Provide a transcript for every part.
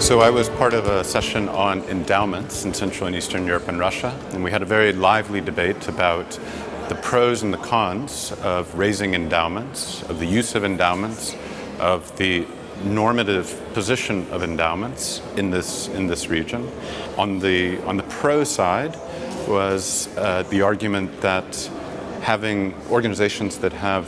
So I was part of a session on endowments in Central and Eastern Europe and Russia, and we had a very lively debate about the pros and the cons of raising endowments, of the use of endowments, of the normative position of endowments in this region. On the pro side was the argument that having organizations that have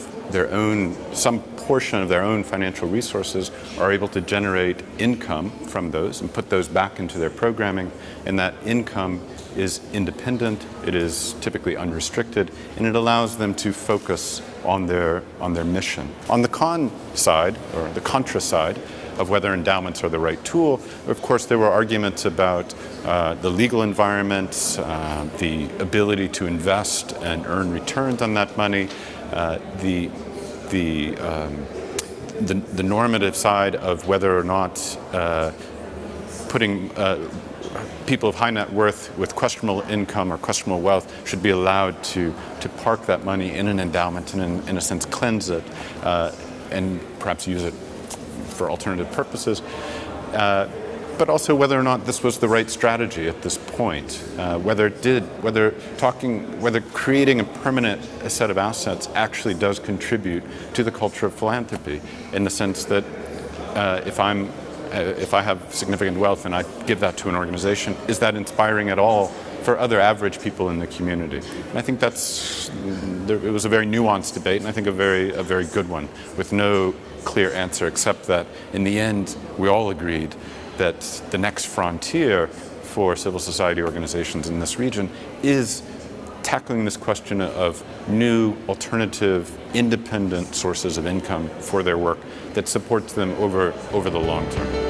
some portion of their own financial resources are able to generate income from those and put those back into their programming, and that income is independent, it is typically unrestricted, and it allows them to focus on their mission. On the con side, or the contra side, of whether endowments are the right tool, of course there were arguments about the legal environment, the ability to invest and earn returns on that money, the normative side of whether or not putting people of high net worth with questionable income or questionable wealth should be allowed to park that money in an endowment and in a sense cleanse it and perhaps use it for alternative purposes. But also whether or not this was the right strategy at this point, whether creating a permanent set of assets actually does contribute to the culture of philanthropy, in the sense that if I have significant wealth and I give that to an organization, is that inspiring at all for other average people in the community? And I think it was a very nuanced debate, and I think a very good one, with no clear answer, except that in the end we all agreed that the next frontier for civil society organizations in this region is tackling this question of new, alternative, independent sources of income for their work that supports them over the long term.